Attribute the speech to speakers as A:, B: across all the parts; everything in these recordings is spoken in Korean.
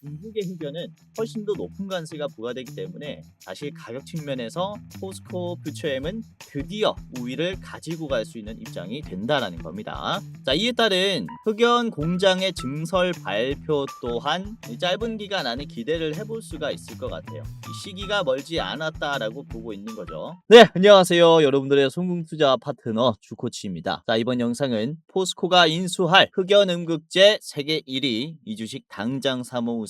A: 중국의 흑연은 훨씬 더 높은 관세가 부과되기 때문에 사실 가격 측면에서 포스코 퓨처엠은 드디어 우위를 가지고 갈 수 있는 입장이 된다라는 겁니다. 자, 이에 따른 흑연 공장의 증설 발표 또한 짧은 기간 안에 기대를 해볼 수가 있을 것 같아요. 이 시기가 멀지 않았다라고 보고 있는 거죠. 네, 안녕하세요. 여러분들의 송궁투자 파트너 주코치입니다. 자, 이번 영상은 포스코가 인수할 흑연음극재 세계 1위 이 주식 당장 사모으세요.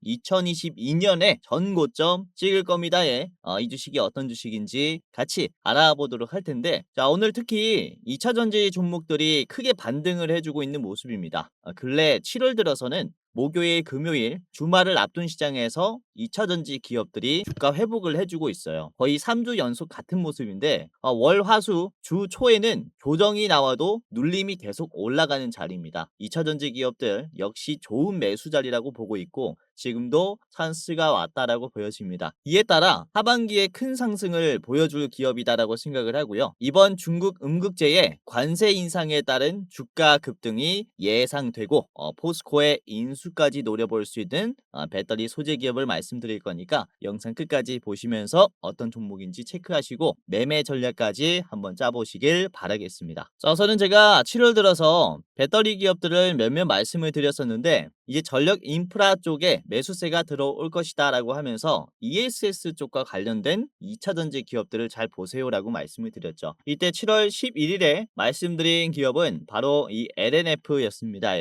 A: 2022년에 전고점 찍을 겁니다에 이 주식이 어떤 주식인지 같이 알아보도록 할 텐데, 자, 오늘 특히 2차전지 종목들이 크게 반등을 해주고 있는 모습입니다. 근래 7월 들어서는 목요일, 금요일 주말을 앞둔 시장에서 2차전지 기업들이 주가 회복을 해주고 있어요. 거의 3주 연속 같은 모습인데 월, 화, 수 주 초에는 조정이 나와도 눌림이 계속 올라가는 자리입니다. 2차전지 기업들 역시 좋은 매수 자리라고 보고 있고 지금도 찬스가 왔다라고 보여집니다. 이에 따라 하반기에 큰 상승을 보여줄 기업이다라고 생각을 하고요. 이번 중국 음극재의 관세 인상에 따른 주가 급등이 예상되고 포스코의 인수까지 노려볼 수 있는 배터리 소재 기업을 말씀드릴 거니까 영상 끝까지 보시면서 어떤 종목인지 체크하시고 매매 전략까지 한번 짜보시길 바라겠습니다. 자, 우선은 제가 7월 들어서 배터리 기업들을 몇몇 말씀을 드렸었는데 이제 전력 인프라 쪽에 매수세가 들어올 것이다 라고 하면서 ESS 쪽과 관련된 2차전지 기업들을 잘 보세요라고 말씀을 드렸죠. 이때 7월 11일에 말씀드린 기업은 바로 이 LNF였습니다.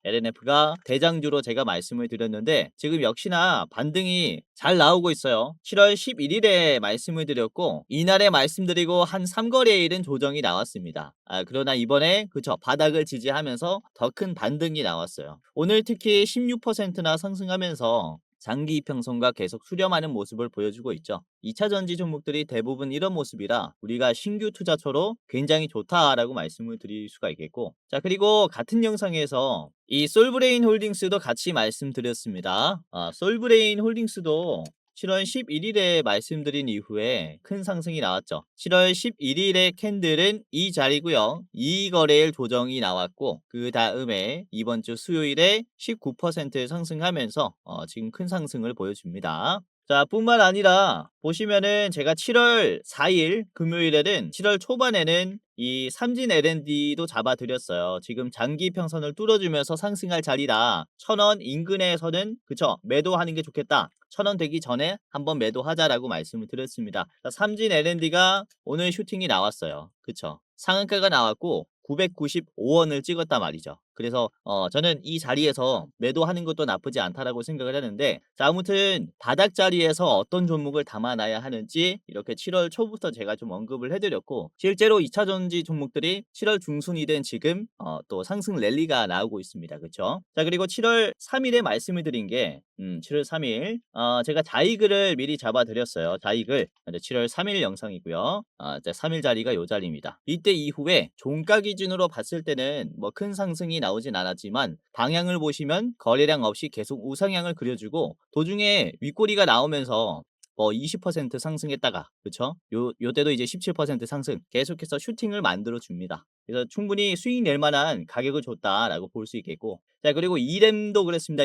A: LNF가 대장주로 제가 말씀을 드렸는데 지금 역시나 반등이 잘 나오고 있어요. 7월 11일에 말씀을 드렸고 이날에 말씀드리고 한 3거래일은 조정이 나왔습니다. 그러나 이번에 그쵸, 바닥을 지지하면서 더 큰 반등이 나왔어요. 오늘 특히 16%나 상승하면서 장기 이평선과 계속 수렴하는 모습을 보여주고 있죠. 2차 전지 종목들이 대부분 이런 모습이라 우리가 신규 투자처로 굉장히 좋다라고 말씀을 드릴 수가 있겠고, 자, 그리고 같은 영상에서 이 솔브레인 홀딩스도 같이 말씀드렸습니다. 솔브레인 홀딩스도 7월 11일에 말씀드린 이후에 큰 상승이 나왔죠. 7월 11일의 캔들은 이 자리고요. 이 거래일 조정이 나왔고 그 다음에 이번 주 수요일에 19% 상승하면서 지금 큰 상승을 보여줍니다. 자, 뿐만 아니라 보시면은 제가 7월 4일 금요일에는 7월 초반에는 이 삼진 L&D도 잡아드렸어요. 지금 장기 평선을 뚫어주면서 상승할 자리라 1000원 인근에서는 그쵸, 매도하는 게 좋겠다. 1000원 되기 전에 한번 매도하자라고 말씀을 드렸습니다. 자, 삼진 L&D가 오늘 슈팅이 나왔어요. 그쵸, 상한가가 나왔고 995원을 찍었단 말이죠. 그래서 저는 이 자리에서 매도하는 것도 나쁘지 않다라고 생각을 하는데, 자, 아무튼 바닥 자리에서 어떤 종목을 담아놔야 하는지 이렇게 7월 초부터 제가 좀 언급을 해드렸고 실제로 2차전지 종목들이 7월 중순이 된 지금 또 상승 랠리가 나오고 있습니다. 그렇죠? 자, 그리고 7월 3일에 말씀을 드린 게 7월 3일 제가 자이글을 미리 잡아드렸어요. 자이글 7월 3일 영상이고요. 3일 자리가 요 자리입니다. 이때 이후에 종가 기준으로 봤을 때는 뭐 큰 상승이 나오진 않았지만 방향을 보시면 거래량 없이 계속 우상향을 그려주고 도중에 윗꼬리가 나오면서 뭐 20% 상승했다가 그쵸? 요때도 이제 17% 상승 계속해서 슈팅을 만들어 줍니다. 그래서 충분히 수익 낼 만한 가격을 줬다라고 볼 수 있겠고, 자, 그리고 이램도 그렇습니다.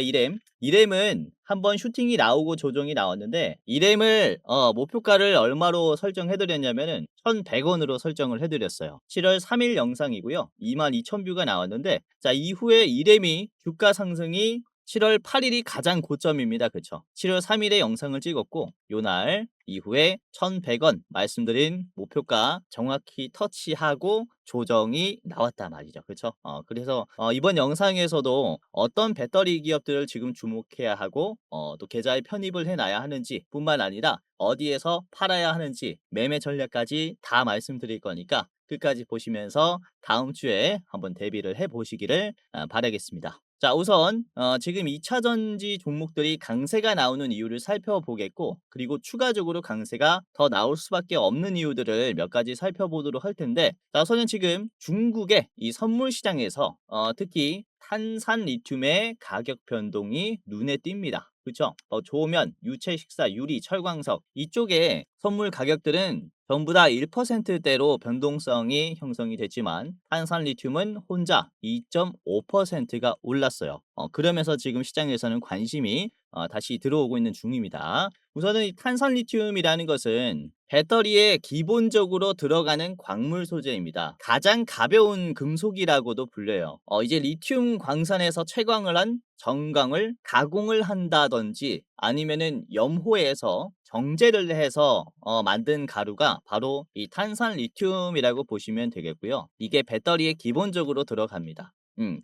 A: 이램은 한번 슈팅이 나오고 조정이 나왔는데 이램을 목표가를 얼마로 설정해 드렸냐면은 1,100원으로 설정을 해 드렸어요. 7월 3일 영상이고요. 22,000뷰가 나왔는데, 자, 이후에 이램이 주가 상승이 7월 8일이 가장 고점입니다. 그쵸? 7월 3일에 영상을 찍었고 요날 이후에 1,100원 말씀드린 목표가 정확히 터치하고 조정이 나왔단 말이죠. 그렇죠? 그래서 이번 영상에서도 어떤 배터리 기업들을 지금 주목해야 하고 또 계좌에 편입을 해놔야 하는지 뿐만 아니라 어디에서 팔아야 하는지 매매 전략까지 다 말씀드릴 거니까 끝까지 보시면서 다음 주에 한번 대비를 해 보시기를 바라겠습니다. 자, 우선 지금 2차전지 종목들이 강세가 나오는 이유를 살펴보겠고 그리고 추가적으로 강세가 더 나올 수밖에 없는 이유들을 몇 가지 살펴보도록 할 텐데, 자, 우선은 지금 중국의 이 선물 시장에서 특히 탄산 리튬의 가격 변동이 눈에 띕니다. 그쵸? 조면, 유체 식사, 유리, 철광석 이쪽에 선물 가격들은 전부 다 1%대로 변동성이 형성이 됐지만 탄산 리튬은 혼자 2.5%가 올랐어요. 그러면서 지금 시장에서는 관심이 다시 들어오고 있는 중입니다. 우선은 이 탄산 리튬이라는 것은 배터리에 기본적으로 들어가는 광물 소재입니다. 가장 가벼운 금속이라고도 불려요. 이제 리튬 광산에서 채광을 한 정광을 가공을 한다든지 아니면은 염호에서 정제를 해서 만든 가루가 바로 이 탄산 리튬이라고 보시면 되겠고요. 이게 배터리에 기본적으로 들어갑니다.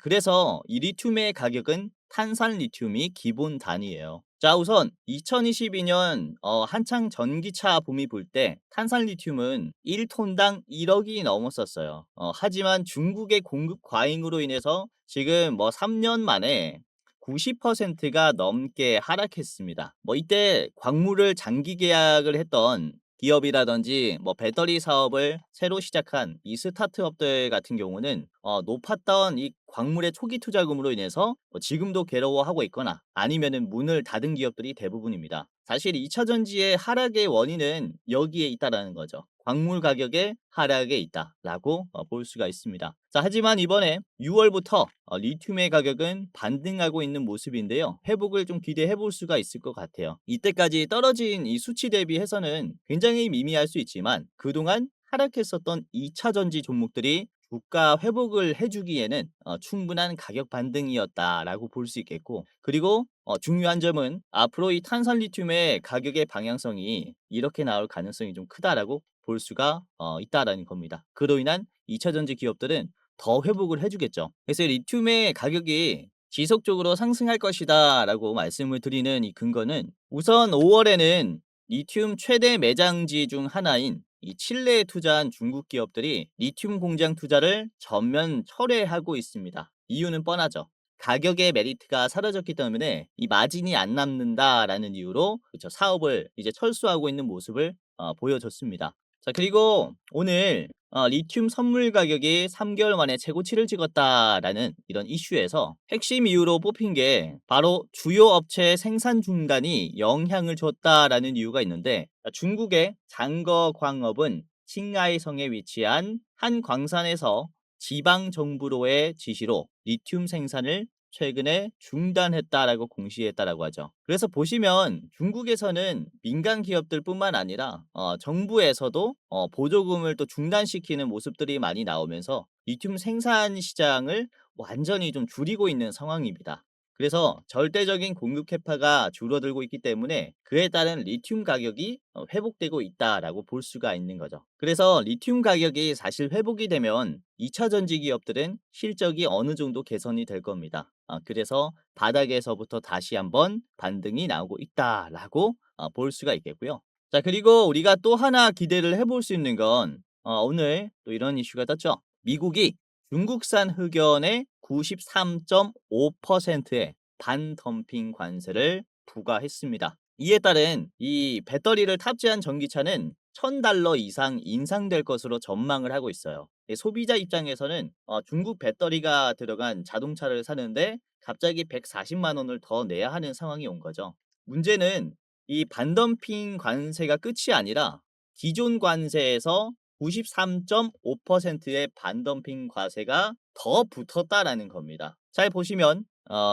A: 그래서 이 리튬의 가격은 탄산 리튬이 기본 단위예요. 자, 우선 2022년 한창 전기차 붐이 불 때 탄산 리튬은 1톤당 1억이 넘었었어요. 하지만 중국의 공급 과잉으로 인해서 지금 뭐 3년 만에 90%가 넘게 하락했습니다. 뭐 이때 광물을 장기 계약을 했던 기업이라든지 뭐 배터리 사업을 새로 시작한 이 스타트업들 같은 경우는 높았던 이 광물의 초기 투자금으로 인해서 지금도 괴로워하고 있거나 아니면은 문을 닫은 기업들이 대부분입니다. 사실 2차 전지의 하락의 원인은 여기에 있다라는 거죠. 광물 가격의 하락에 있다라고 볼 수가 있습니다. 자, 하지만 이번에 6월부터 리튬의 가격은 반등하고 있는 모습인데요. 회복을 좀 기대해 볼 수가 있을 것 같아요. 이때까지 떨어진 이 수치 대비해서는 굉장히 미미할 수 있지만 그동안 하락했었던 2차 전지 종목들이 주가 회복을 해주기에는 충분한 가격 반등이었다라고 볼 수 있겠고, 그리고 중요한 점은 앞으로 이 탄산 리튬의 가격의 방향성이 이렇게 나올 가능성이 좀 크다라고 볼 수가 있다라는 겁니다. 그로 인한 2차 전지 기업들은 더 회복을 해주겠죠. 그래서 리튬의 가격이 지속적으로 상승할 것이다라고 말씀을 드리는 이 근거는 우선 5월에는 리튬 최대 매장지 중 하나인 이 칠레에 투자한 중국 기업들이 리튬 공장 투자를 전면 철회하고 있습니다. 이유는 뻔하죠. 가격의 메리트가 사라졌기 때문에 이 마진이 안 남는다라는 이유로 그쵸, 사업을 이제 철수하고 있는 모습을 보여줬습니다. 자, 그리고 오늘 리튬 선물 가격이 3개월 만에 최고치를 찍었다라는 이런 이슈에서 핵심 이유로 뽑힌 게 바로 주요 업체의 생산 중단이 영향을 줬다라는 이유가 있는데, 중국의 장거 광업은 칭하이성에 위치한 한 광산에서 지방 정부로의 지시로 리튬 생산을 최근에 중단했다라고 공시했다라고 하죠. 그래서 보시면 중국에서는 민간 기업들뿐만 아니라 정부에서도 보조금을 또 중단시키는 모습들이 많이 나오면서 리튬 생산 시장을 완전히 좀 줄이고 있는 상황입니다. 그래서 절대적인 공급 캐파가 줄어들고 있기 때문에 그에 따른 리튬 가격이 회복되고 있다라고 볼 수가 있는 거죠. 그래서 리튬 가격이 사실 회복이 되면 2차 전지 기업들은 실적이 어느 정도 개선이 될 겁니다. 그래서 바닥에서부터 다시 한번 반등이 나오고 있다라고 볼 수가 있겠고요. 자, 그리고 우리가 또 하나 기대를 해볼 수 있는 건 오늘 또 이런 이슈가 떴죠. 미국이 중국산 흑연의 93.5%의 반덤핑 관세를 부과했습니다. 이에 따른 이 배터리를 탑재한 전기차는 $1,000 이상 인상될 것으로 전망을 하고 있어요. 소비자 입장에서는 중국 배터리가 들어간 자동차를 사는데 갑자기 140만 원을 더 내야 하는 상황이 온 거죠. 문제는 이 반덤핑 관세가 끝이 아니라 기존 관세에서 93.5%의 반덤핑 과세가 더 붙었다라는 겁니다. 잘 보시면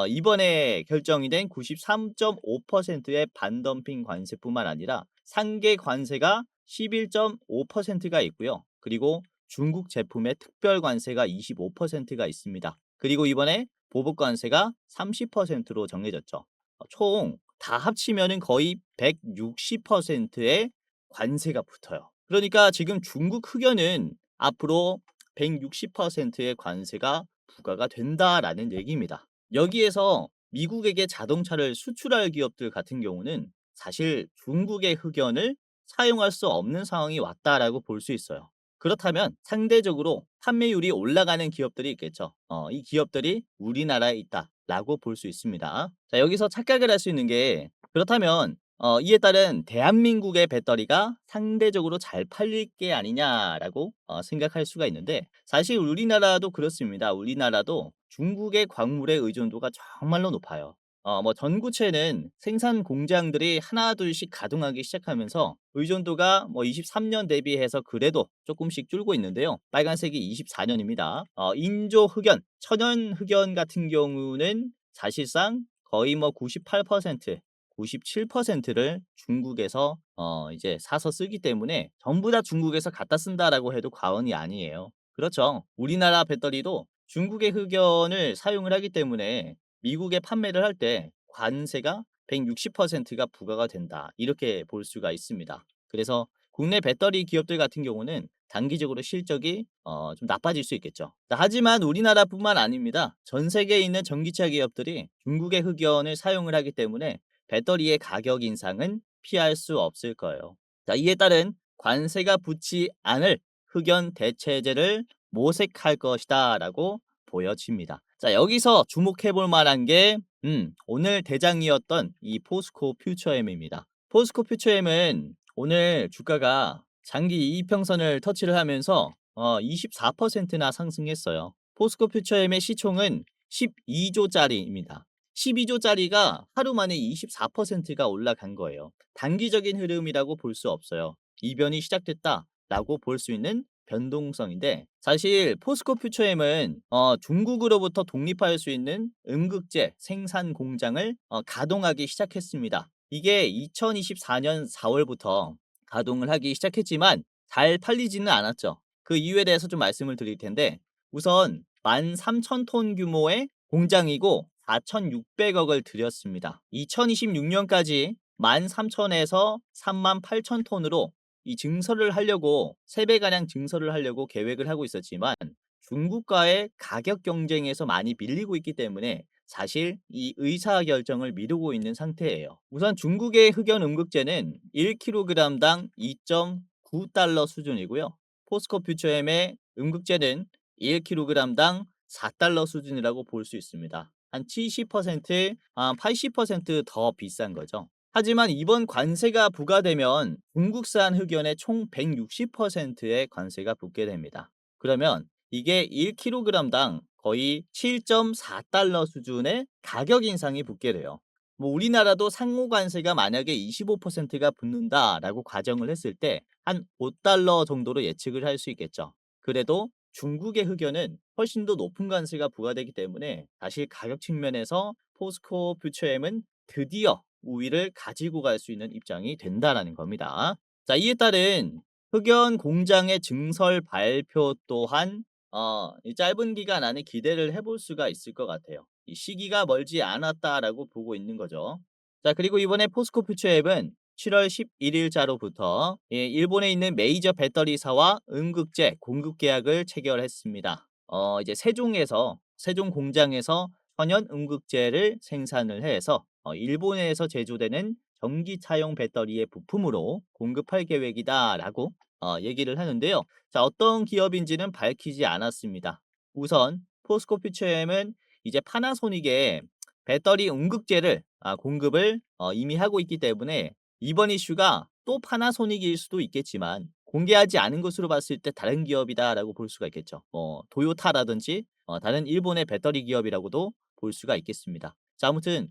A: 이번에 결정이 된 93.5%의 반덤핑 관세뿐만 아니라 상계 관세가 11.5%가 있고요. 그리고 중국 제품의 특별 관세가 25%가 있습니다. 그리고 이번에 보복 관세가 30%로 정해졌죠. 총 다 합치면은 거의 160%의 관세가 붙어요. 그러니까 지금 중국 흑연은 앞으로 160%의 관세가 부과가 된다라는 얘기입니다. 여기에서 미국에게 자동차를 수출할 기업들 같은 경우는 사실 중국의 흑연을 사용할 수 없는 상황이 왔다라고 볼 수 있어요. 그렇다면 상대적으로 판매율이 올라가는 기업들이 있겠죠. 이 기업들이 우리나라에 있다라고 볼 수 있습니다. 자, 여기서 착각을 할 수 있는 게 그렇다면 이에 따른 대한민국의 배터리가 상대적으로 잘 팔릴 게 아니냐라고 생각할 수가 있는데 사실 우리나라도 그렇습니다. 우리나라도 중국의 광물의 의존도가 정말로 높아요. 뭐 전구체는 생산 공장들이 하나둘씩 가동하기 시작하면서 의존도가 뭐 23년 대비해서 그래도 조금씩 줄고 있는데요. 빨간색이 24년입니다. 인조 흑연, 천연 흑연 같은 경우는 사실상 거의 뭐 98%, 97%를 중국에서 이제 사서 쓰기 때문에 전부 다 중국에서 갖다 쓴다라고 해도 과언이 아니에요. 그렇죠. 우리나라 배터리도 중국의 흑연을 사용을 하기 때문에 미국에 판매를 할 때 관세가 160%가 부과가 된다. 이렇게 볼 수가 있습니다. 그래서 국내 배터리 기업들 같은 경우는 단기적으로 실적이 좀 나빠질 수 있겠죠. 자, 하지만 우리나라뿐만 아닙니다. 전 세계에 있는 전기차 기업들이 중국의 흑연을 사용을 하기 때문에 배터리의 가격 인상은 피할 수 없을 거예요. 자, 이에 따른 관세가 붙지 않을 흑연 대체제를 모색할 것이다라고 보여집니다. 자, 여기서 주목해 볼 만한 게 오늘 대장이었던 이 포스코 퓨처엠입니다. 포스코 퓨처엠은 오늘 주가가 장기 이평선을 터치를 하면서 24%나 상승했어요. 포스코 퓨처엠의 시총은 12조짜리입니다. 12조짜리가 하루 만에 24%가 올라간 거예요. 단기적인 흐름이라고 볼 수 없어요. 이변이 시작됐다라고 볼 수 있는 변동성인데, 사실 포스코 퓨처엠은 중국으로부터 독립할 수 있는 음극재 생산 공장을 가동하기 시작했습니다. 이게 2024년 4월부터 가동을 하기 시작했지만 잘 팔리지는 않았죠. 그 이유에 대해서 좀 말씀을 드릴 텐데, 우선 13,000톤 규모의 공장이고 4,600억을 들였습니다. 2026년까지 13,000에서 38,000톤으로 이 증설을 하려고 3배가량 증설을 하려고 계획을 하고 있었지만 중국과의 가격 경쟁에서 많이 밀리고 있기 때문에 사실 이 의사결정을 미루고 있는 상태예요. 우선 중국의 흑연 음극재는 1kg당 2.9달러 수준이고요. 포스코 퓨처엠의 음극재는 1kg당 4달러 수준이라고 볼 수 있습니다. 한 70%, 80%더 비싼 거죠. 하지만 이번 관세가 부과되면 중국산 흑연의 총 160%의 관세가 붙게 됩니다. 그러면 이게 1kg당 거의 7.4달러 수준의 가격 인상이 붙게 돼요. 뭐 우리나라도 상호 관세가 만약에 25%가 붙는다라고 가정을 했을 때 한 5달러 정도로 예측을 할 수 있겠죠. 그래도 중국의 흑연은 훨씬 더 높은 관세가 부과되기 때문에 사실 가격 측면에서 포스코 퓨처엠은 드디어 우위를 가지고 갈 수 있는 입장이 된다라는 겁니다. 자, 이에 따른 흑연 공장의 증설 발표 또한 이 짧은 기간 안에 기대를 해볼 수가 있을 것 같아요. 이 시기가 멀지 않았다라고 보고 있는 거죠. 자, 그리고 이번에 포스코 퓨처앱은 7월 11일자로부터 일본에 있는 메이저 배터리사와 음극재 공급 계약을 체결했습니다. 이제 세종 공장에서 천연 음극재를 생산을 해서 일본에서 제조되는 전기차용 배터리의 부품으로 공급할 계획이다라고 얘기를 하는데요. 자, 어떤 기업인지는 밝히지 않았습니다. 우선 포스코 퓨처엠은 이제 파나소닉에 배터리 음극재를 공급을 이미 하고 있기 때문에 이번 이슈가 또 파나소닉일 수도 있겠지만 공개하지 않은 것으로 봤을 때 다른 기업이다라고 볼 수가 있겠죠. 도요타라든지 다른 일본의 배터리 기업이라고도 볼 수가 있겠습니다. 자, 아무튼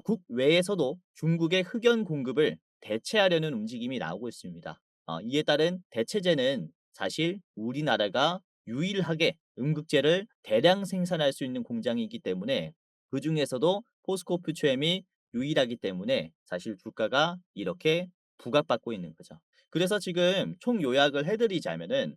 A: 국외에서도 중국의 흑연 공급을 대체하려는 움직임이 나오고 있습니다. 이에 따른 대체제는 사실 우리나라가 유일하게 음극재를 대량 생산할 수 있는 공장이기 때문에 그 중에서도 포스코 퓨처엠이 유일하기 때문에 사실 주가가 이렇게 부각받고 있는 거죠. 그래서 지금 총 요약을 해드리자면은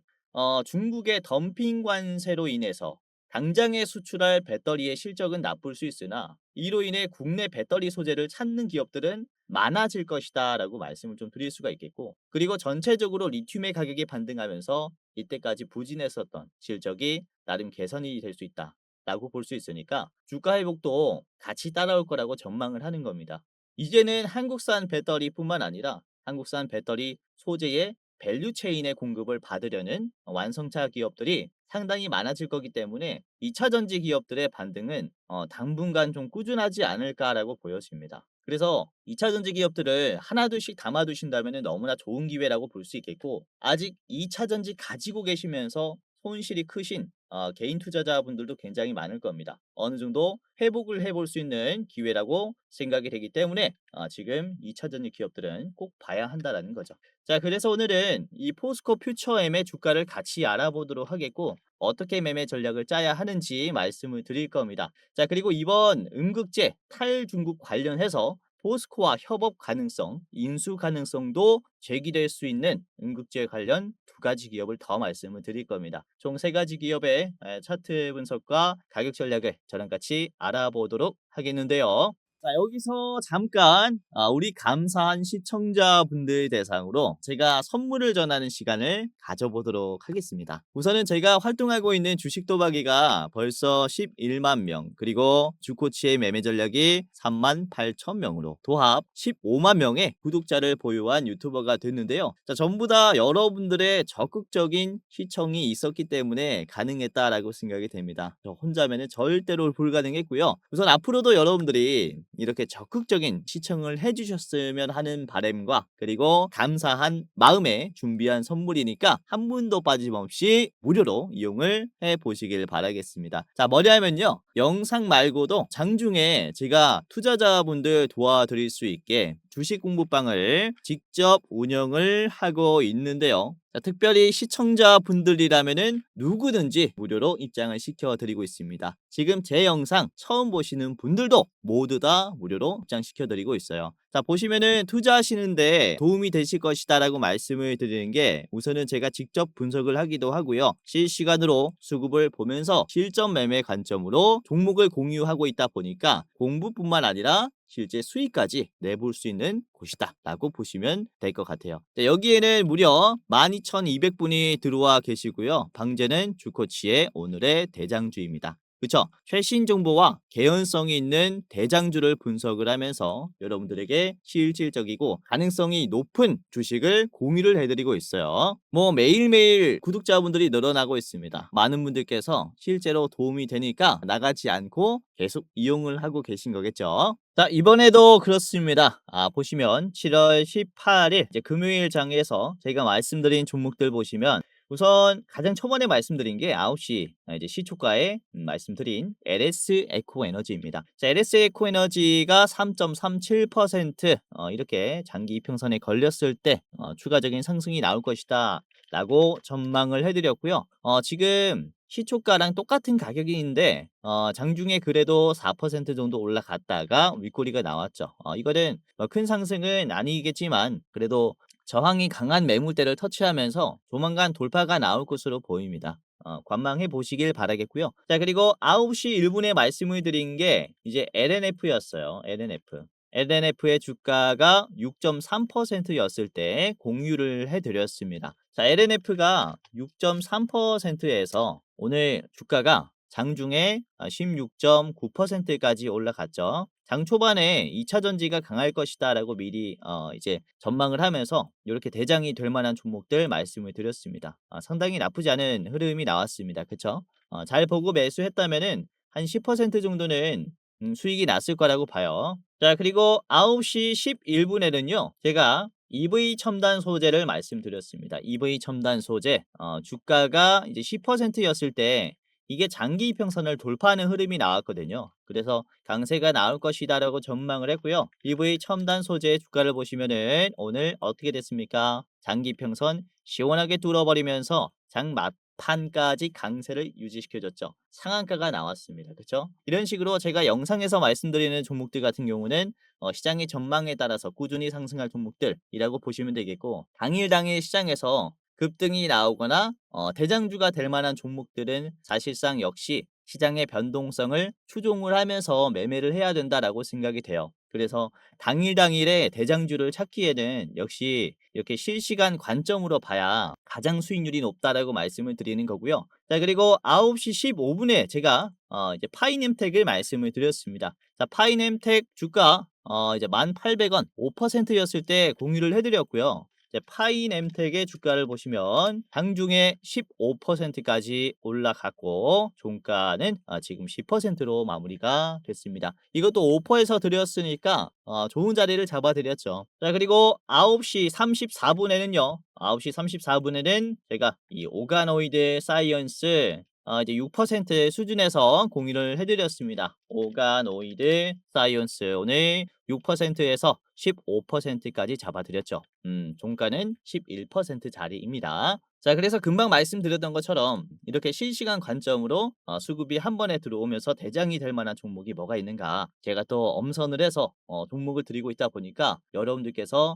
A: 중국의 덤핑 관세로 인해서 당장에 수출할 배터리의 실적은 나쁠 수 있으나 이로 인해 국내 배터리 소재를 찾는 기업들은 많아질 것이다라고 말씀을 좀 드릴 수가 있겠고, 그리고 전체적으로 리튬의 가격이 반등하면서 이때까지 부진했었던 실적이 나름 개선이 될 수 있다라고 볼 수 있으니까 주가 회복도 같이 따라올 거라고 전망을 하는 겁니다. 이제는 한국산 배터리뿐만 아니라 한국산 배터리 소재의 밸류 체인의 공급을 받으려는 완성차 기업들이 상당히 많아질 거기 때문에 2차 전지 기업들의 반등은 당분간 좀 꾸준하지 않을까라고 보여집니다. 그래서 2차 전지 기업들을 하나둘씩 담아두신다면 너무나 좋은 기회라고 볼 수 있겠고, 아직 2차 전지 가지고 계시면서 손실이 크신 개인 투자자분들도 굉장히 많을 겁니다. 어느 정도 회복을 해볼 수 있는 기회라고 생각이 되기 때문에 지금 2차전지 기업들은 꼭 봐야 한다라는 거죠. 자, 그래서 오늘은 이 포스코 퓨처엠의 주가를 같이 알아보도록 하겠고 어떻게 매매 전략을 짜야 하는지 말씀을 드릴 겁니다. 자, 그리고 이번 음극재 탈중국 관련해서 포스코와 협업 가능성, 인수 가능성도 제기될 수 있는 음극재 관련 두 가지 기업을 더 말씀을 드릴 겁니다. 총 세 가지 기업의 차트 분석과 가격 전략을 저랑 같이 알아보도록 하겠는데요. 자, 여기서 잠깐 우리 감사한 시청자분들 대상으로 제가 선물을 전하는 시간을 가져보도록 하겠습니다. 우선은 제가 활동하고 있는 주식 도박이가 벌써 11만 명, 그리고 주코치의 매매 전략이 3만 8천 명으로 도합 15만 명의 구독자를 보유한 유튜버가 됐는데요. 자, 전부 다 여러분들의 적극적인 시청이 있었기 때문에 가능했다라고 생각이 됩니다. 저 혼자면은 절대로 불가능했고요. 우선 앞으로도 여러분들이 이렇게 적극적인 시청을 해주셨으면 하는 바람과 그리고 감사한 마음에 준비한 선물이니까 한 분도 빠짐없이 무료로 이용을 해보시길 바라겠습니다. 자, 뭐냐면요, 영상 말고도 장중에 제가 투자자분들 도와드릴 수 있게 주식 공부방을 직접 운영을 하고 있는데요. 자, 특별히 시청자분들이라면은 누구든지 무료로 입장을 시켜드리고 있습니다. 지금 제 영상 처음 보시는 분들도 모두 다 무료로 입장시켜드리고 있어요. 자, 보시면은 투자하시는데 도움이 되실 것이다라고 말씀을 드리는 게 우선은 제가 직접 분석을 하기도 하고요. 실시간으로 수급을 보면서 실전 매매 관점으로 종목을 공유하고 있다 보니까 공부뿐만 아니라 실제 수익까지 내볼 수 있는 곳이다 라고 보시면 될 것 같아요. 자, 여기에는 무려 12,200분이 들어와 계시고요. 방제는 주코치의 오늘의 대장주입니다. 그쵸? 최신 정보와 개연성이 있는 대장주를 분석을 하면서 여러분들에게 실질적이고 가능성이 높은 주식을 공유를 해드리고 있어요. 뭐 매일매일 구독자분들이 늘어나고 있습니다. 많은 분들께서 실제로 도움이 되니까 나가지 않고 계속 이용을 하고 계신 거겠죠. 자, 이번에도 그렇습니다. 보시면 7월 18일 이제 금요일 장에서 제가 말씀드린 종목들 보시면 우선 가장 초반에 말씀드린 게 9시 이제 시초가에 말씀드린 LS 에코에너지입니다. 자, LS 에코에너지가 3.37% 이렇게 장기 이평선에 걸렸을 때 추가적인 상승이 나올 것이다 라고 전망을 해드렸고요. 지금 시초가랑 똑같은 가격인데 장중에 그래도 4% 정도 올라갔다가 윗꼬리가 나왔죠. 이거는 큰 상승은 아니겠지만 그래도 저항이 강한 매물대를 터치하면서 조만간 돌파가 나올 것으로 보입니다. 관망해 보시길 바라겠고요. 자, 그리고 9시 1분에 말씀을 드린 게 이제 LNF였어요. LNF. LNF의 주가가 6.3%였을 때 공유를 해드렸습니다. 자, LNF가 6.3%에서 오늘 주가가 장중에 16.9%까지 올라갔죠. 장 초반에 2차 전지가 강할 것이다 라고 미리 이제 전망을 하면서 이렇게 대장이 될 만한 종목들 말씀을 드렸습니다. 상당히 나쁘지 않은 흐름이 나왔습니다. 그쵸? 잘 보고 매수했다면은 한 10% 정도는 수익이 났을 거라고 봐요. 자, 그리고 9시 11분에는요 제가 EV 첨단 소재를 말씀드렸습니다. EV 첨단 소재 주가가 이제 10%였을 때 이게 장기 이평선을 돌파하는 흐름이 나왔거든요. 그래서 강세가 나올 것이다라고 전망을 했고요. EV 첨단 소재의 주가를 보시면은 오늘 어떻게 됐습니까? 장기 이평선 시원하게 뚫어버리면서 장 막판까지 강세를 유지시켜줬죠. 상한가가 나왔습니다. 그렇죠? 이런 식으로 제가 영상에서 말씀드리는 종목들 같은 경우는 시장의 전망에 따라서 꾸준히 상승할 종목들이라고 보시면 되겠고 당일 시장에서 급등이 나오거나 대장주가 될 만한 종목들은 사실상 역시 시장의 변동성을 추종을 하면서 매매를 해야 된다라고 생각이 돼요. 그래서 당일에 대장주를 찾기에는 역시 이렇게 실시간 관점으로 봐야 가장 수익률이 높다라고 말씀을 드리는 거고요. 자, 그리고 9시 15분에 제가 이제 파이넴텍을 말씀을 드렸습니다. 자, 파이넴텍 주가 이제 1,800원 5%였을 때 공유를 해드렸고요. 이제 파이nem텍의 주가를 보시면 장중에 15%까지 올라갔고 종가는 지금 10%로 마무리가 됐습니다. 이것도 오퍼에서 드렸으니까 좋은 자리를 잡아 드렸죠. 자, 그리고 9시 34분에는요. 9시 34분에는 제가 이 오가노이드 사이언스 이제 6% 수준에서 공유를 해드렸습니다. 오가노이드 사이언스 오늘 6%에서 15%까지 잡아드렸죠. 종가는 11% 자리입니다. 자, 그래서 금방 말씀드렸던 것처럼 이렇게 실시간 관점으로 수급이 한 번에 들어오면서 대장이 될 만한 종목이 뭐가 있는가 제가 또 엄선을 해서 종목을 드리고 있다 보니까 여러분들께서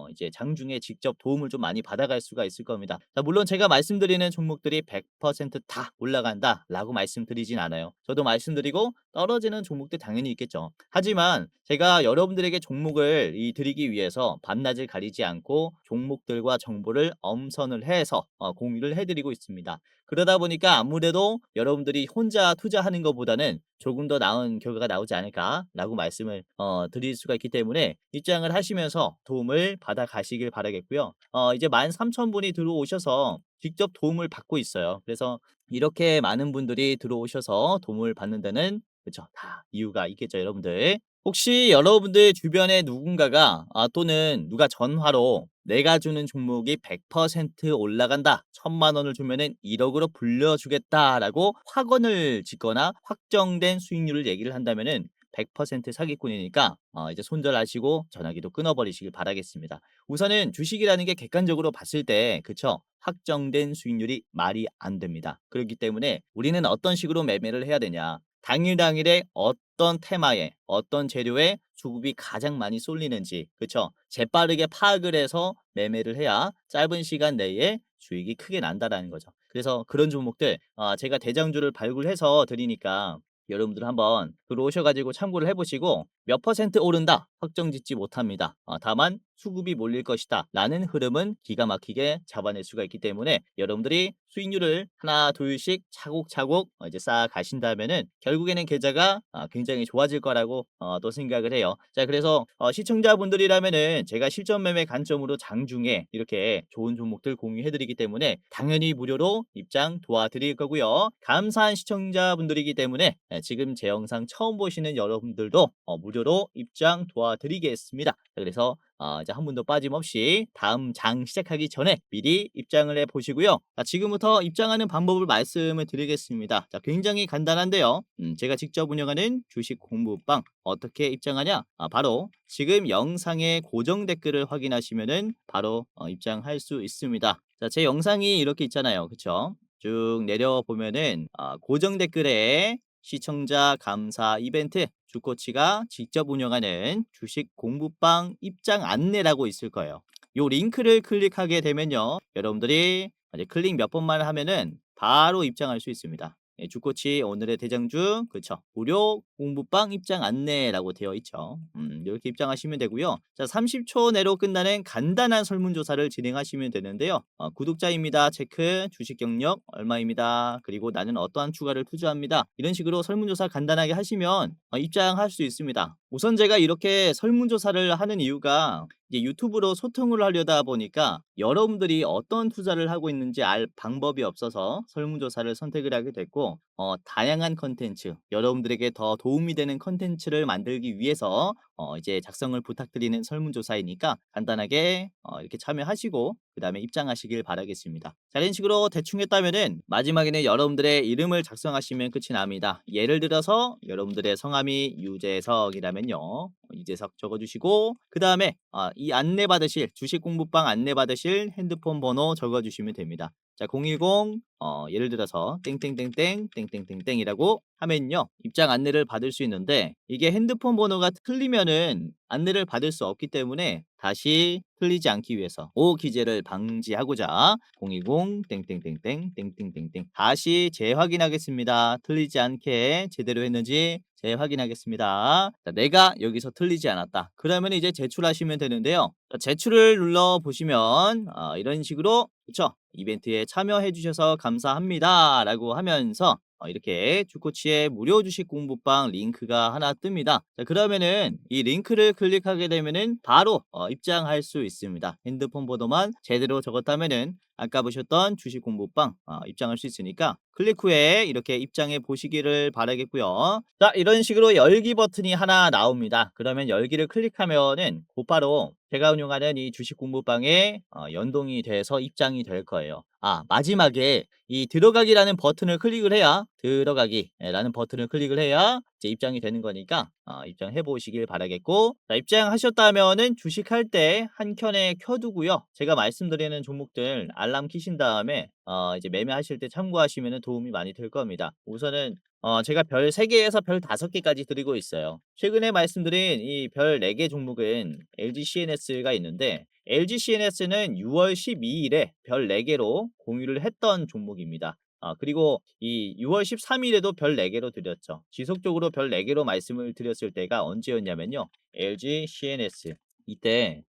A: 이제 장중에 직접 도움을 좀 많이 받아갈 수가 있을 겁니다. 자, 물론 제가 말씀드리는 종목들이 100%다 올라간다라고 말씀드리진 않아요. 저도 말씀드리고 떨어지는 종목들 당연히 있겠죠. 하지만 제가 여러분들에게 종목을 드리기 위해서 밤낮을 가리지 않고 종목들과 정보를 엄선을 해서 공유를 해드리고 있습니다. 그러다 보니까 아무래도 여러분들이 혼자 투자하는 것보다는 조금 더 나은 결과가 나오지 않을까라고 말씀을 드릴 수가 있기 때문에 입장을 하시면서 도움을 받아 가시길 바라겠고요. 이제 13,000분이 들어오셔서 직접 도움을 받고 있어요. 그래서 이렇게 많은 분들이 들어오셔서 도움을 받는 데는 그쵸, 다 이유가 있겠죠, 여러분들. 혹시 여러분들 주변에 누군가가 또는 누가 전화로 내가 주는 종목이 100% 올라간다. 1,000만 원을 주면은 1억으로 불려주겠다라고 확언을 짓거나 확정된 수익률을 얘기를 한다면은 100% 사기꾼이니까 이제 손절하시고 전화기도 끊어버리시길 바라겠습니다. 우선은 주식이라는 게 객관적으로 봤을 때 그쵸? 확정된 수익률이 말이 안 됩니다. 그렇기 때문에 우리는 어떤 식으로 매매를 해야 되냐? 당일에 어떤 테마에 어떤 재료에 수급이 가장 많이 쏠리는지 그쵸? 재빠르게 파악을 해서 매매를 해야 짧은 시간 내에 수익이 크게 난다라는 거죠. 그래서 그런 종목들 제가 대장주를 발굴해서 드리니까 여러분들 한번 들어오셔 가지고 참고를 해 보시고 몇 퍼센트 오른다 확정 짓지 못합니다. 다만 수급이 몰릴 것이다 라는 흐름은 기가 막히게 잡아낼 수가 있기 때문에 여러분들이 수익률을 하나 둘씩 차곡차곡 이제 쌓아 가신다면은 결국에는 계좌가 굉장히 좋아질 거라고 또 생각을 해요. 자, 그래서 시청자분들이라면은 제가 실전 매매 관점으로 장중에 이렇게 좋은 종목들 공유해 드리기 때문에 당연히 무료로 입장 도와드릴 거고요. 감사한 시청자분들이기 때문에 지금 제 영상 처음 보시는 여러분들도 무료로 입장 도와드리겠습니다. 자, 그래서 이제 한 분도 빠짐없이 다음 장 시작하기 전에 미리 입장을 해 보시고요. 자, 지금부터 입장하는 방법을 말씀을 드리겠습니다. 자, 굉장히 간단한데요. 제가 직접 운영하는 주식 공부방 어떻게 입장하냐? 바로 지금 영상의 고정 댓글을 확인하시면은 바로 입장할 수 있습니다. 자, 제 영상이 이렇게 있잖아요. 그쵸? 쭉 내려보면은 고정 댓글에 시청자 감사 이벤트 주코치가 직접 운영하는 주식 공부방 입장 안내라고 있을 거예요. 요 링크를 클릭하게 되면요. 여러분들이 이제 클릭 몇 번만 하면은 바로 입장할 수 있습니다. 주코치 오늘의 대장주 그쵸 무료 공부방 입장 안내라고 되어 있죠. 이렇게 입장하시면 되고요. 자, 30초 내로 끝나는 간단한 설문조사를 진행하시면 되는데요. 구독자입니다 체크, 주식 경력 얼마입니다, 그리고 나는 어떠한 추가를 투자합니다, 이런 식으로 설문조사 간단하게 하시면 입장할 수 있습니다. 우선 제가 이렇게 설문조사를 하는 이유가 이제 유튜브로 소통을 하려다 보니까 여러분들이 어떤 투자를 하고 있는지 알 방법이 없어서 설문조사를 선택을 하게 됐고 다양한 컨텐츠 여러분들에게 더 도움이 되는 컨텐츠를 만들기 위해서 이제 작성을 부탁드리는 설문조사이니까 간단하게 이렇게 참여하시고 그 다음에 입장하시길 바라겠습니다. 자, 이런 식으로 대충 했다면은 마지막에는 여러분들의 이름을 작성하시면 끝이 납니다. 예를 들어서 여러분들의 성함이 유재석이라면요. 유재석 적어주시고 그 다음에 이 안내 받으실 주식 공부방 안내 받으실 핸드폰 번호 적어주시면 됩니다. 자, 010 예를 들어서 땡땡땡땡 땡땡땡땡이라고 하면요 입장 안내를 받을 수 있는데 이게 핸드폰 번호가 틀리면은 안내를 받을 수 없기 때문에 다시 틀리지 않기 위해서 오기재를 방지하고자 010 땡땡땡땡 땡땡땡땡 다시 재확인하겠습니다. 틀리지 않게 제대로 했는지 재확인하겠습니다. 자, 내가 여기서 틀리지 않았다. 그러면 이제 제출하시면 되는데요. 자, 제출을 눌러 보시면 이런 식으로 그쵸? 이벤트에 참여해 주셔서 감사합니다 라고 하면서 이렇게 주코치의 무료 주식 공부방 링크가 하나 뜹니다. 자, 그러면은 이 링크를 클릭하게 되면은 바로 입장할 수 있습니다. 핸드폰 번호만 제대로 적었다면은 아까 보셨던 주식 공부방 입장할 수 있으니까 클릭 후에 이렇게 입장해 보시기를 바라겠고요. 자, 이런 식으로 열기 버튼이 하나 나옵니다. 그러면 열기를 클릭하면은 곧바로 제가 운영하는 이 주식 공부방에 연동이 돼서 입장이 될 거예요. 마지막에 이 들어가기라는 버튼을 클릭을 해야 들어가기라는 버튼을 클릭을 해야 이제 입장이 되는 거니까 입장해 보시길 바라겠고, 자, 입장하셨다면은 주식할 때 한 켠에 켜두고요. 제가 말씀드리는 종목들 알람 키신 다음에 이제 매매하실 때 참고하시면 도움이 많이 될 겁니다. 우선은 제가 별 3개에서 별 5개까지 드리고 있어요. 최근에 말씀드린 이 별 4개 종목은 LG CNS가 있는데 LG CNS는 6월 12일에 별 4개로 공유를 했던 종목입니다. 그리고 이 6월 13일에도 별 4개로 드렸죠. 지속적으로 별 4개로 말씀을 드렸을 때가 언제였냐면요. LG CNS. 이때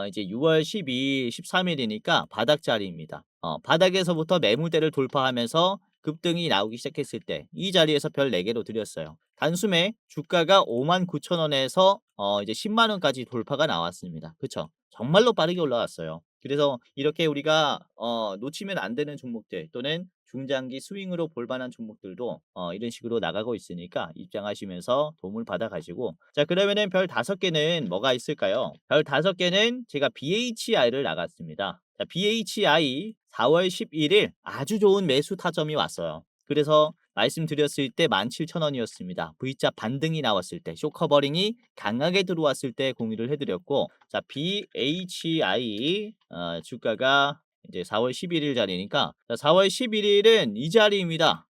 A: 이제 6월 12일, 13일이니까 바닥 자리입니다. 바닥에서부터 매물대를 돌파하면서 급등이 나오기 시작했을 때 이 자리에서 별 4개로 드렸어요. 단숨에 주가가 59,000원에서 이제 10만 원까지 돌파가 나왔습니다. 그쵸? 정말로 빠르게 올라왔어요. 그래서 이렇게 우리가 놓치면 안 되는 종목들 또는 중장기 스윙으로 볼 만한 종목들도 이런 식으로 나가고 있으니까 입장하시면서 도움을 받아 가지고, 자, 그러면은 별 5개는 뭐가 있을까요? 별 5개는 제가 BHI를 나갔습니다. 자, BHI 4월 11일 아주 좋은 매수 타점이 왔어요. 그래서 말씀드렸을 때 17,000원이었습니다. V자 반등이 나왔을 때, 쇼커버링이 강하게 들어왔을 때 공유를 해드렸고, 자, BHI 주가가 이제 4월 11일 자리니까, 자, 4월 11일은 이 자리입니다.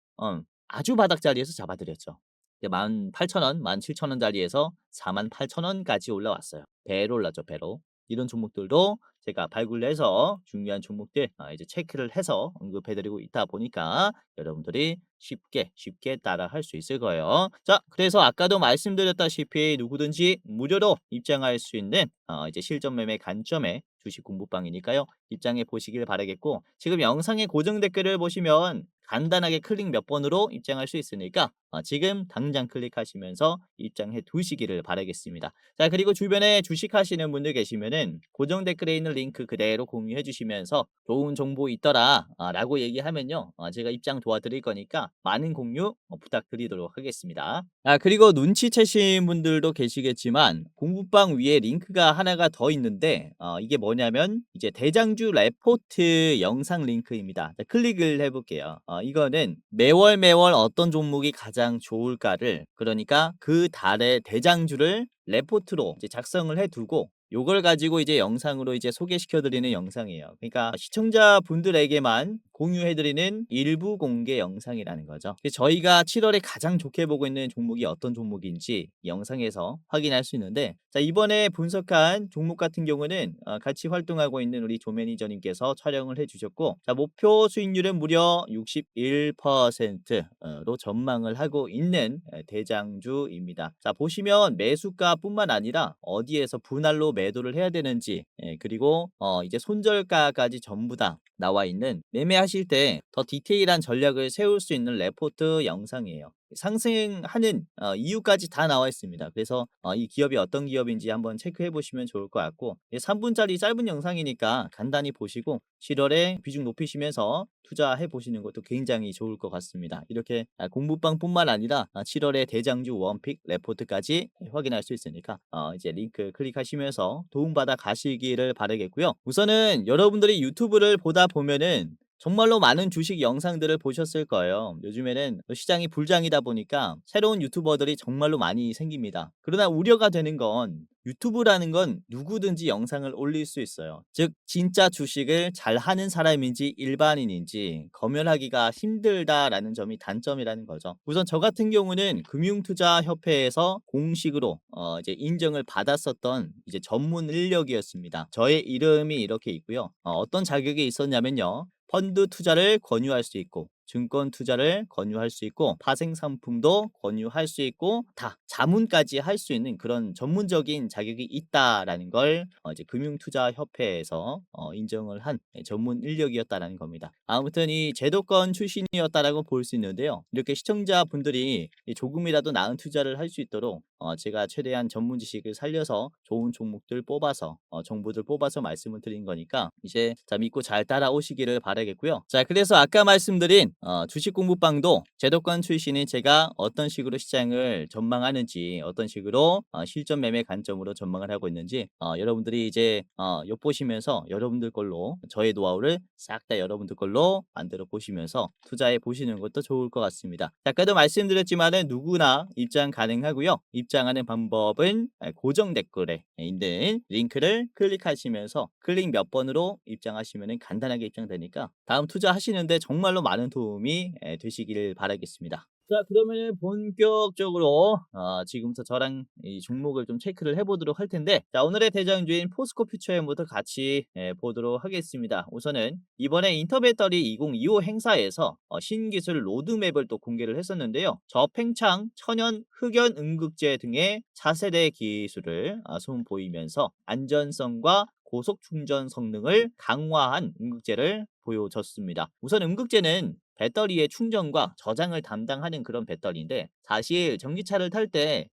A: 아주 바닥 자리에서 잡아드렸죠. 18,000원, 17,000원 자리에서 48,000원까지 올라왔어요. 배로 올랐죠, 배로. 이런 종목들도 제가 발굴해서 중요한 종목들 이제 체크를 해서 언급해드리고 있다 보니까 여러분들이 쉽게 따라 할 수 있을 거예요. 자, 그래서 아까도 말씀드렸다시피 누구든지 무료로 입장할 수 있는 이제 실전 매매 관점의 주식 공부방이니까요. 입장해 보시길 바라겠고, 지금 영상의 고정 댓글을 보시면 간단하게 클릭 몇 번으로 입장할 수 있으니까 지금 당장 클릭하시면서 입장해 두시기를 바라겠습니다. 자, 그리고 주변에 주식하시는 분들 계시면은 고정 댓글에 있는 링크 그대로 공유해 주시면서 좋은 정보 있더라 라고 얘기하면요, 제가 입장 도와드릴 거니까 많은 공유 부탁드리도록 하겠습니다. 그리고 눈치채신 분들도 계시겠지만 공부방 위에 링크가 하나가 더 있는데 이게 뭐냐면 이제 대장주 레포트 영상 링크입니다. 자, 클릭을 해볼게요. 이거는 매월 어떤 종목이 가장 좋을까를, 그러니까 그 달의 대장주를 레포트로 이제 작성을 해두고 요걸 가지고 이제 영상으로 이제 소개시켜드리는 영상이에요. 그러니까 시청자분들에게만 공유해드리는 일부 공개 영상이라는 거죠. 저희가 7월에 가장 좋게 보고 있는 종목이 어떤 종목인지 이 영상에서 확인할 수 있는데, 자, 이번에 분석한 종목 같은 경우는 같이 활동하고 있는 우리 조 매니저님께서 촬영을 해주셨고, 자, 목표 수익률은 무려 61%로 전망을 하고 있는 대장주입니다. 자, 보시면 매수가뿐만 아니라 어디에서 분할로 매도를 해야 되는지, 그리고 이제 손절가까지 전부 다 나와 있는, 매매하실 때 더 디테일한 전략을 세울 수 있는 레포트 영상이에요. 상승하는 이유까지 다 나와 있습니다. 그래서 이 기업이 어떤 기업인지 한번 체크해 보시면 좋을 것 같고, 3분짜리 짧은 영상이니까 간단히 보시고 7월에 비중 높이시면서 투자해 보시는 것도 굉장히 좋을 것 같습니다. 이렇게 공부방뿐만 아니라 7월에 대장주 원픽 레포트까지 확인할 수 있으니까 이제 링크 클릭하시면서 도움받아 가시기를 바라겠고요. 우선은 여러분들이 유튜브를 보다 보면은 정말로 많은 주식 영상들을 보셨을 거예요. 요즘에는 시장이 불장이다 보니까 새로운 유튜버들이 정말로 많이 생깁니다. 그러나 우려가 되는 건 유튜브라는 건 누구든지 영상을 올릴 수 있어요. 즉 진짜 주식을 잘 하는 사람인지 일반인인지 검열하기가 힘들다라는 점이 단점이라는 거죠. 우선 저 같은 경우는 금융투자협회에서 공식으로 이제 인정을 받았었던 이제 전문 인력이었습니다. 저의 이름이 이렇게 있고요. 어떤 자격이 있었냐면요, 펀드 투자를 권유할 수 있고 증권 투자를 권유할 수 있고 파생 상품도 권유할 수 있고 다 자문까지 할 수 있는 그런 전문적인 자격이 있다라는 걸 이제 금융투자협회에서 인정을 한 전문 인력이었다라는 겁니다. 아무튼 이 제도권 출신이었다라고 볼 수 있는데요. 이렇게 시청자분들이 조금이라도 나은 투자를 할 수 있도록 제가 최대한 전문 지식을 살려서 좋은 종목들 뽑아서 정보들 뽑아서 말씀을 드린 거니까 이제 자 믿고 잘 따라오시기를 바라겠고요. 자 그래서 아까 말씀드린 주식 공부방도 제도권 출신인 제가 어떤 식으로 시장을 전망하는지 어떤 식으로 실전 매매 관점으로 전망을 하고 있는지 여러분들이 이제 엿보시면서 여러분들 걸로 저의 노하우를 싹 다 여러분들 걸로 만들어 보시면서 투자해 보시는 것도 좋을 것 같습니다. 자, 아까도 말씀드렸지만은 누구나 입장 가능하고요. 입장하는 방법은 고정 댓글에 있는 링크를 클릭하시면서 클릭 몇 번으로 입장하시면 간단하게 입장되니까 다음 투자하시는데 정말로 많은 도움이 되시길 바라겠습니다. 자 그러면은 본격적으로 지금부터 저랑 이 종목을 좀 체크를 해보도록 할 텐데 자 오늘의 대장주인 포스코 퓨처엠부터 같이 보도록 하겠습니다. 우선은 이번에 인터배터리 2025 행사에서 신기술 로드맵을 또 공개를 했었는데요. 저팽창, 천연, 흑연 음극재 등의 차세대 기술을 선보이면서 안전성과 고속 충전 성능을 강화한 음극재를 보여줬습니다. 우선 음극재는 배터리의 충전과 저장을 담당하는 그런 배터리인데 사실 전기차를 탈 때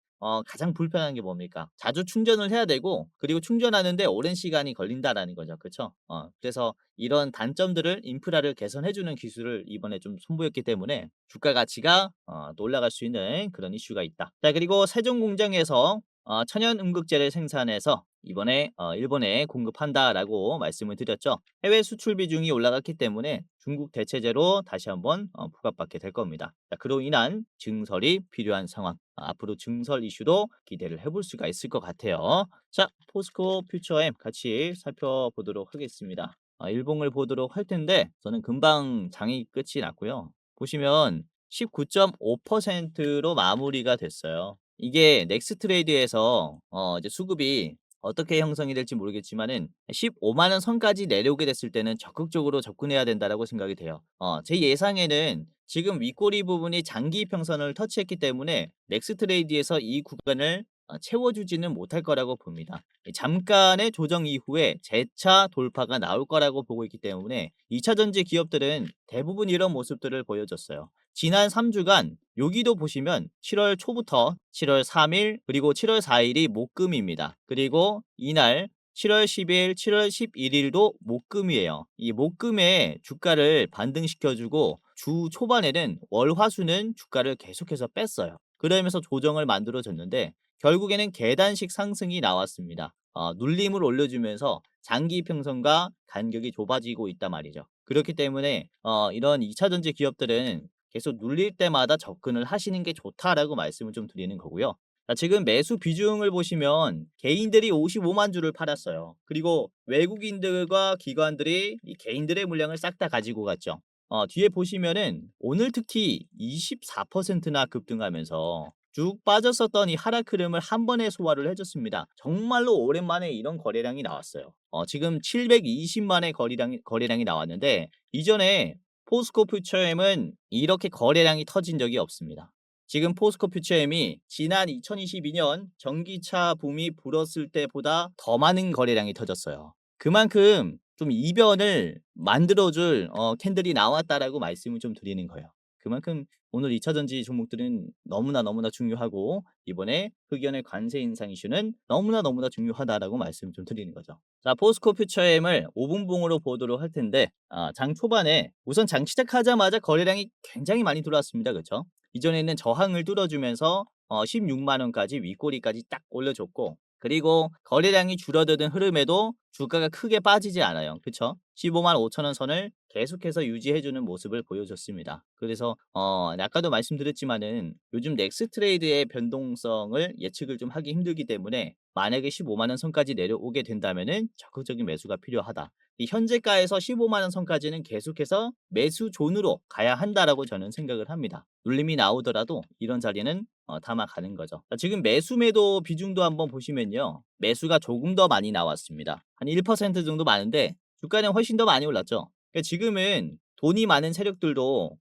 A: 가장 불편한 게 뭡니까? 자주 충전을 해야 되고 그리고 충전하는데 오랜 시간이 걸린다라는 거죠. 그렇죠? 그래서 이런 단점들을 인프라를 개선해 주는 기술을 이번에 좀 선보였기 때문에 주가 가치가 또 올라갈 수 있는 그런 이슈가 있다. 자, 그리고 세종 공장에서 천연 음극재를 생산해서 이번에 일본에 공급한다라고 말씀을 드렸죠. 해외 수출 비중이 올라갔기 때문에 중국 대체재로 다시 한번 부각받게 될 겁니다. 자, 그로 인한 증설이 필요한 상황. 앞으로 증설 이슈도 기대를 해볼 수가 있을 것 같아요. 자, 포스코 퓨처엠 같이 살펴보도록 하겠습니다. 일봉을 보도록 할 텐데 저는 금방 장이 끝이 났고요. 보시면 19.5%로 마무리가 됐어요. 이게 넥스트레이드에서 이제 수급이 어떻게 형성이 될지 모르겠지만은 15만 원 선까지 내려오게 됐을 때는 적극적으로 접근해야 된다라고 생각이 돼요. 제 예상에는 지금 윗꼬리 부분이 장기 평선을 터치했기 때문에 넥스트레이드에서 이 구간을 채워주지는 못할 거라고 봅니다. 잠깐의 조정 이후에 재차 돌파가 나올 거라고 보고 있기 때문에 2차 전지 기업들은 대부분 이런 모습들을 보여줬어요. 지난 3주간 여기도 보시면 7월 초부터 7월 3일 그리고 7월 4일이 목금입니다. 그리고 이날 7월 10일, 7월 11일도 목금이에요. 이 목금에 주가를 반등시켜주고 주 초반에는 월화수는 주가를 계속해서 뺐어요. 그러면서 조정을 만들어줬는데 결국에는 계단식 상승이 나왔습니다. 눌림을 올려주면서 장기 평선과 간격이 좁아지고 있단 말이죠. 그렇기 때문에 이런 2차전지 기업들은 계속 눌릴 때마다 접근을 하시는 게 좋다라고 말씀을 좀 드리는 거고요. 자, 지금 매수 비중을 보시면 개인들이 55만 주를 팔았어요. 그리고 외국인들과 기관들이 이 개인들의 물량을 싹 다 가지고 갔죠. 뒤에 보시면은 오늘 특히 24%나 급등하면서 쭉 빠졌었던 이 하락 흐름을 한 번에 소화를 해줬습니다. 정말로 오랜만에 이런 거래량이 나왔어요. 지금 720만의 거래량이 나왔는데 이전에 포스코 퓨처엠은 이렇게 거래량이 터진 적이 없습니다. 지금 포스코 퓨처엠이 지난 2022년 전기차 붐이 불었을 때보다 더 많은 거래량이 터졌어요. 그만큼 좀 이변을 만들어줄 캔들이 나왔다라고 말씀을 좀 드리는 거예요. 그만큼 오늘 2차 전지 종목들은 너무나 중요하고 이번에 흑연의 관세 인상 이슈는 너무나 중요하다라고 말씀을 좀 드리는 거죠. 자, 포스코 퓨처엠을 5분봉으로 보도록 할 텐데 장 초반에 우선 장 시작하자마자 거래량이 굉장히 많이 들어왔습니다. 그렇죠? 이전에는 저항을 뚫어주면서 16만 원까지 윗꼬리까지 딱 올려줬고 그리고 거래량이 줄어드는 흐름에도 주가가 크게 빠지지 않아요. 그쵸? 15만 5천 원 선을 계속해서 유지해주는 모습을 보여줬습니다. 그래서 아까도 말씀드렸지만은 요즘 넥스트레이드의 변동성을 예측을 좀 하기 힘들기 때문에 만약에 15만 원 선까지 내려오게 된다면은 적극적인 매수가 필요하다. 이 현재가에서 15만 원 선까지는 계속해서 매수 존으로 가야 한다라고 저는 생각을 합니다. 눌림이 나오더라도 이런 자리는 담아가는 거죠. 자, 지금 매수 매도 비중도 한번 보시면요. 매수가 조금 더 많이 나왔습니다. 한 1% 정도 많은데 주가는 훨씬 더 많이 올랐죠. 그러니까 지금은 돈이 많은 세력들도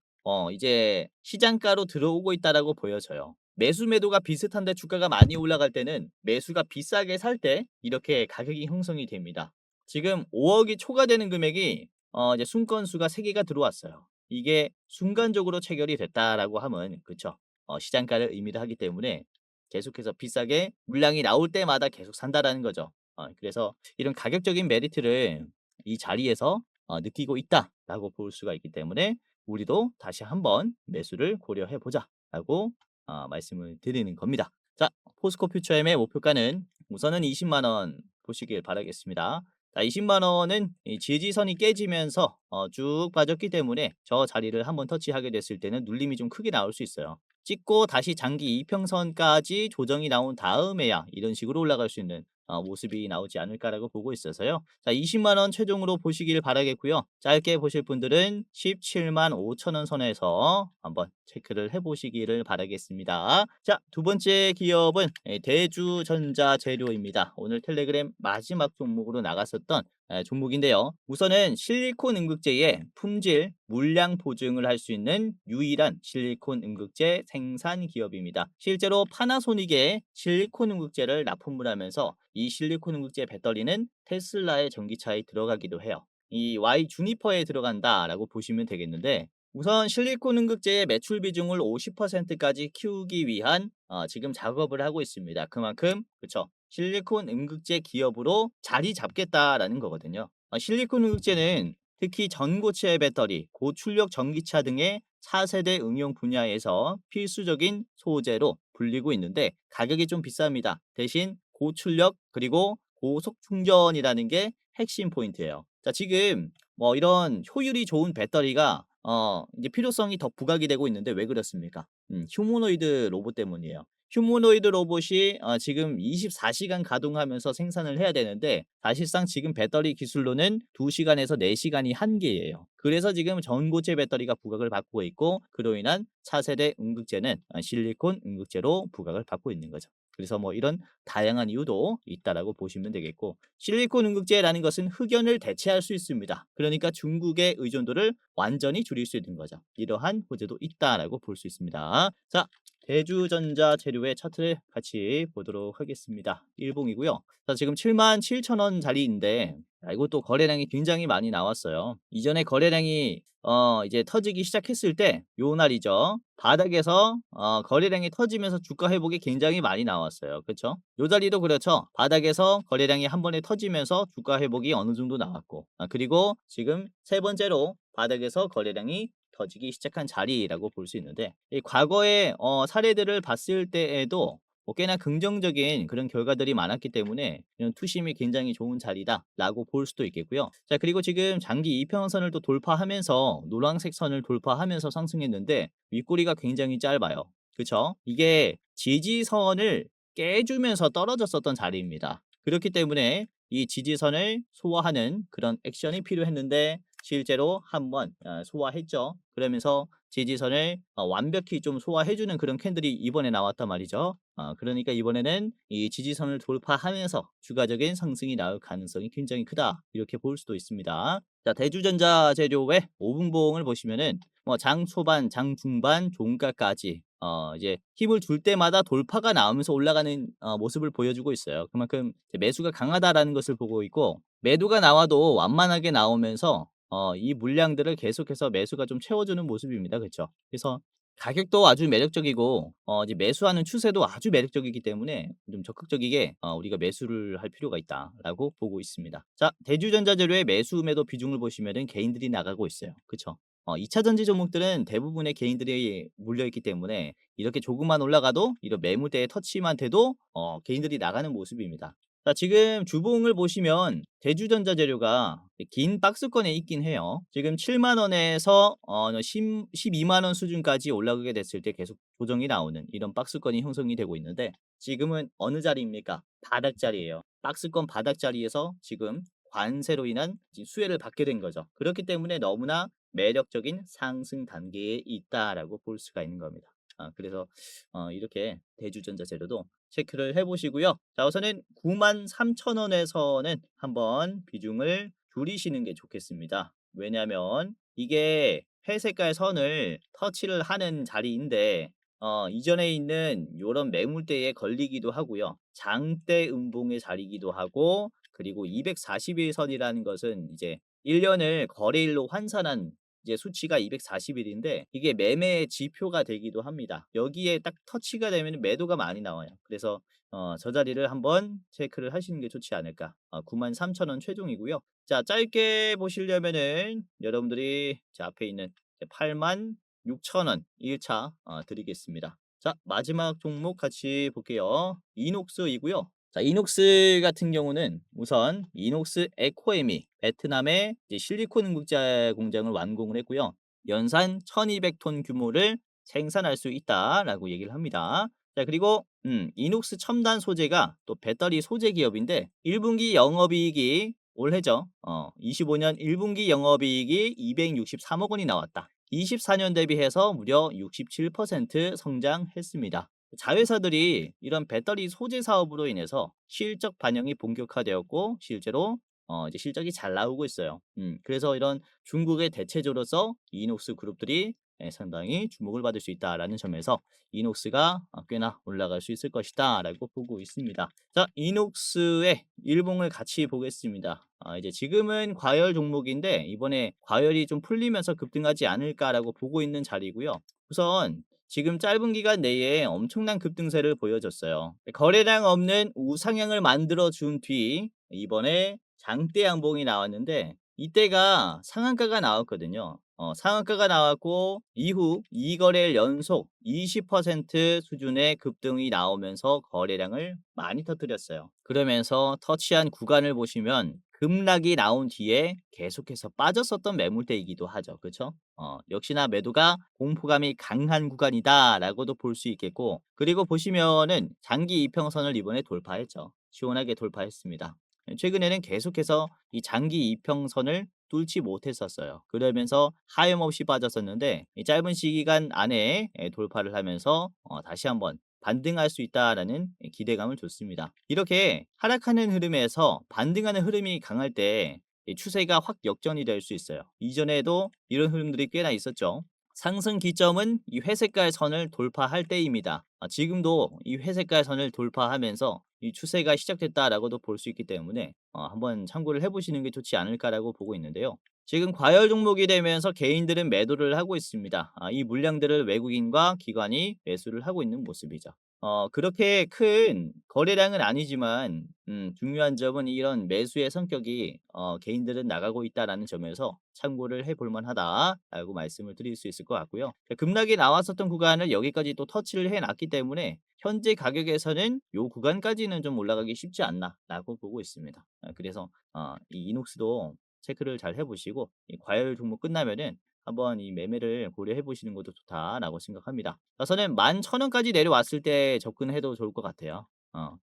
A: 이제 시장가로 들어오고 있다라고 보여져요. 매수 매도가 비슷한데 주가가 많이 올라갈 때는 매수가 비싸게 살 때 이렇게 가격이 형성이 됩니다. 지금 5억이 초과되는 금액이 이제 순건수가 3 개가 들어왔어요. 이게 순간적으로 체결이 됐다라고 하면 그쵸. 시장가를 의미를 하기 때문에 계속해서 비싸게 물량이 나올 때마다 계속 산다라는 거죠. 그래서 이런 가격적인 메리트를 이 자리에서 느끼고 있다라고 볼 수가 있기 때문에 우리도 다시 한번 매수를 고려해 보자라고 말씀을 드리는 겁니다. 자, 포스코 퓨처엠의 목표가는 우선은 20만 원 보시길 바라겠습니다. 자, 20만 원은 이 지지선이 깨지면서 쭉 빠졌기 때문에 저 자리를 한번 터치하게 됐을 때는 눌림이 좀 크게 나올 수 있어요. 찍고 다시 장기 이평선까지 조정이 나온 다음에야 이런 식으로 올라갈 수 있는 모습이 나오지 않을까라고 보고 있어서요. 자, 20만 원 최종으로 보시길 바라겠고요. 짧게 보실 분들은 17만 5천 원 선에서 한번 체크를 해보시기를 바라겠습니다. 자, 두 번째 기업은 대주전자재료입니다. 오늘 텔레그램 마지막 종목으로 나갔었던 종목인데요. 우선은 실리콘 음극재의 품질, 물량 보증을 할 수 있는 유일한 실리콘 음극재 생산 기업입니다. 실제로 파나소닉의 실리콘 음극재를 납품을 하면서 이 실리콘 음극재 배터리는 테슬라의 전기차에 들어가기도 해요. 이 Y 주니퍼에 들어간다라고 보시면 되겠는데 우선 실리콘 음극재의 매출 비중을 50%까지 키우기 위한 지금 작업을 하고 있습니다. 그만큼 그쵸 실리콘 음극재 기업으로 자리 잡겠다라는 거거든요. 실리콘 음극재는 특히 전고체 배터리, 고출력 전기차 등의 차세대 응용 분야에서 필수적인 소재로 불리고 있는데 가격이 좀 비쌉니다. 대신 고출력 그리고 고속 충전이라는 게 핵심 포인트예요. 자, 지금 뭐 이런 효율이 좋은 배터리가 이제 필요성이 더 부각이 되고 있는데 왜 그렇습니까? 휴머노이드 로봇 때문이에요. 휴머노이드 로봇이 지금 24시간 가동하면서 생산을 해야 되는데 사실상 지금 배터리 기술로는 2시간에서 4시간이 한계예요. 그래서 지금 전고체 배터리가 부각을 받고 있고 그로 인한 차세대 음극재는 실리콘 음극재로 부각을 받고 있는 거죠. 그래서 뭐 이런 다양한 이유도 있다라고 보시면 되겠고 실리콘 음극재라는 것은 흑연을 대체할 수 있습니다. 그러니까 중국의 의존도를 완전히 줄일 수 있는 거죠. 이러한 호재도 있다라고 볼 수 있습니다. 자, 대주전자 재료의 차트를 같이 보도록 하겠습니다. 일봉이고요. 자, 지금 7만 7천 원 자리인데 이것도 거래량이 굉장히 많이 나왔어요. 이전에 거래량이 이제 터지기 시작했을 때 요 날이죠. 바닥에서 거래량이 터지면서 주가 회복이 굉장히 많이 나왔어요. 그렇죠? 요 자리도 그렇죠. 바닥에서 거래량이 한 번에 터지면서 주가 회복이 어느 정도 나왔고 그리고 지금 세 번째로 바닥에서 거래량이 터지기 시작한 자리라고 볼 수 있는데 이 과거의 사례들을 봤을 때에도 꽤나 긍정적인 그런 결과들이 많았기 때문에 이런 투심이 굉장히 좋은 자리다라고 볼 수도 있겠고요. 자, 그리고 지금 장기 이평선을 또 돌파하면서 노란색 선을 돌파하면서 상승했는데 윗꼬리가 굉장히 짧아요. 그쵸? 이게 지지선을 깨주면서 떨어졌었던 자리입니다. 그렇기 때문에 이 지지선을 소화하는 그런 액션이 필요했는데 실제로 한번 소화했죠. 그러면서 지지선을 완벽히 좀 소화해주는 그런 캔들이 이번에 나왔단 말이죠. 그러니까 이번에는 이 지지선을 돌파하면서 추가적인 상승이 나올 가능성이 굉장히 크다. 이렇게 볼 수도 있습니다. 자, 대주전자 재료의 5분봉을 보시면은 뭐 장 초반, 장 중반, 종가까지 이제 힘을 줄 때마다 돌파가 나오면서 올라가는 모습을 보여주고 있어요. 그만큼 이제 매수가 강하다라는 것을 보고 있고 매도가 나와도 완만하게 나오면서 이 물량들을 계속해서 매수가 좀 채워주는 모습입니다. 그쵸? 그래서 가격도 아주 매력적이고 이제 매수하는 추세도 아주 매력적이기 때문에 좀 적극적이게 우리가 매수를 할 필요가 있다라고 보고 있습니다. 자, 대주전자 재료의 매수 매도 비중을 보시면은 개인들이 나가고 있어요. 그쵸? 2차 전지 종목들은 대부분의 개인들이 몰려있기 때문에 이렇게 조금만 올라가도 이런 매물대의 터치만 돼도 개인들이 나가는 모습입니다. 자, 지금 주봉을 보시면 대주전자 재료가 긴 박스권에 있긴 해요. 지금 7만 원에서 12만 원 수준까지 올라가게 됐을 때 계속 조정이 나오는 이런 박스권이 형성이 되고 있는데 지금은 어느 자리입니까? 바닥 자리예요. 박스권 바닥 자리에서 지금 관세로 인한 수혜를 받게 된 거죠. 그렇기 때문에 너무나 매력적인 상승 단계에 있다라고 볼 수가 있는 겁니다. 그래서 이렇게 대주전자 재료도 체크를 해보시고요. 자, 우선은 9만 3천 원에서는 한번 비중을 줄이시는 게 좋겠습니다. 왜냐하면 이게 회색깔 선을 터치를 하는 자리인데 이전에 있는 요런 매물대에 걸리기도 하고요. 장대 음봉의 자리이기도 하고 그리고 240일 선이라는 것은 이제 1 년을 거래일로 환산한 이제 수치가 240 일인데 이게 매매의 지표가 되기도 합니다. 여기에 딱 터치가 되면 매도가 많이 나와요. 그래서 저 자리를 한번 체크를 하시는 게 좋지 않을까. 93,000원 최종이고요. 자, 짧게 보시려면은 여러분들이 자 앞에 있는 86,000원 1차 드리겠습니다. 자, 마지막 종목 같이 볼게요. 이녹스이고요. 자, 이녹스 같은 경우는 우선 이녹스 에코엠이 베트남의 이제 실리콘 응급자 공장을 완공을 했고요. 연산 1200톤 규모를 생산할 수 있다라고 얘기를 합니다. 자, 그리고 이녹스 첨단 소재가 또 배터리 소재 기업인데 1분기 영업이익이 올해죠. 25년 1분기 영업이익이 263억 원이 나왔다. 24년 대비해서 무려 67% 성장했습니다. 자회사들이 이런 배터리 소재 사업으로 인해서 실적 반영이 본격화되었고 실제로 이제 실적이 잘 나오고 있어요. 그래서 이런 중국의 대체조로서 이녹스 그룹들이 상당히 주목을 받을 수 있다라는 점에서 이녹스가 꽤나 올라갈 수 있을 것이다라고 보고 있습니다. 자, 이녹스의 일봉을 같이 보겠습니다. 이제 지금은 과열 종목인데 이번에 과열이 좀 풀리면서 급등하지 않을까라고 보고 있는 자리고요. 우선 지금 짧은 기간 내에 엄청난 급등세를 보여줬어요. 거래량 없는 우상향을 만들어 준 뒤 이번에 장대 양봉이 나왔는데 이때가 상한가가 나왔거든요. 상한가가 나왔고 이후 2거래일 연속 20% 수준의 급등이 나오면서 거래량을 많이 터뜨렸어요. 그러면서 터치한 구간을 보시면 급락이 나온 뒤에 계속해서 빠졌었던 매물대이기도 하죠. 그렇죠? 역시나 매도가 공포감이 강한 구간이다라고도 볼 수 있겠고 그리고 보시면은 장기 이평선을 이번에 돌파했죠. 시원하게 돌파했습니다. 최근에는 계속해서 이 장기 이평선을 뚫지 못했었어요. 그러면서 하염없이 빠졌었는데 이 짧은 시기간 안에 돌파를 하면서 다시 한번 반등할 수 있다라는 기대감을 줬습니다. 이렇게 하락하는 흐름에서 반등하는 흐름이 강할 때 이 추세가 확 역전이 될 수 있어요. 이전에도 이런 흐름들이 꽤나 있었죠. 상승 기점은 이 회색깔 선을 돌파할 때입니다. 지금도 이 회색깔 선을 돌파하면서 이 추세가 시작됐다라고도 볼 수 있기 때문에 한번 참고를 해보시는 게 좋지 않을까라고 보고 있는데요. 지금 과열 종목이 되면서 개인들은 매도를 하고 있습니다. 이 물량들을 외국인과 기관이 매수를 하고 있는 모습이죠. 그렇게 큰 거래량은 아니지만 중요한 점은 이런 매수의 성격이 개인들은 나가고 있다라는 점에서 참고를 해볼 만하다라고 말씀을 드릴 수 있을 것 같고요. 급락이 나왔었던 구간을 여기까지 또 터치를 해놨기 때문에 현재 가격에서는 요 구간까지는 좀 올라가기 쉽지 않나라고 보고 있습니다. 그래서 이 이녹스도 체크를 잘 해보시고 이 과열 종목 끝나면은 한번 이 매매를 고려해 보시는 것도 좋다라고 생각합니다. 저는 11,000원까지 내려왔을 때 접근해도 좋을 것 같아요.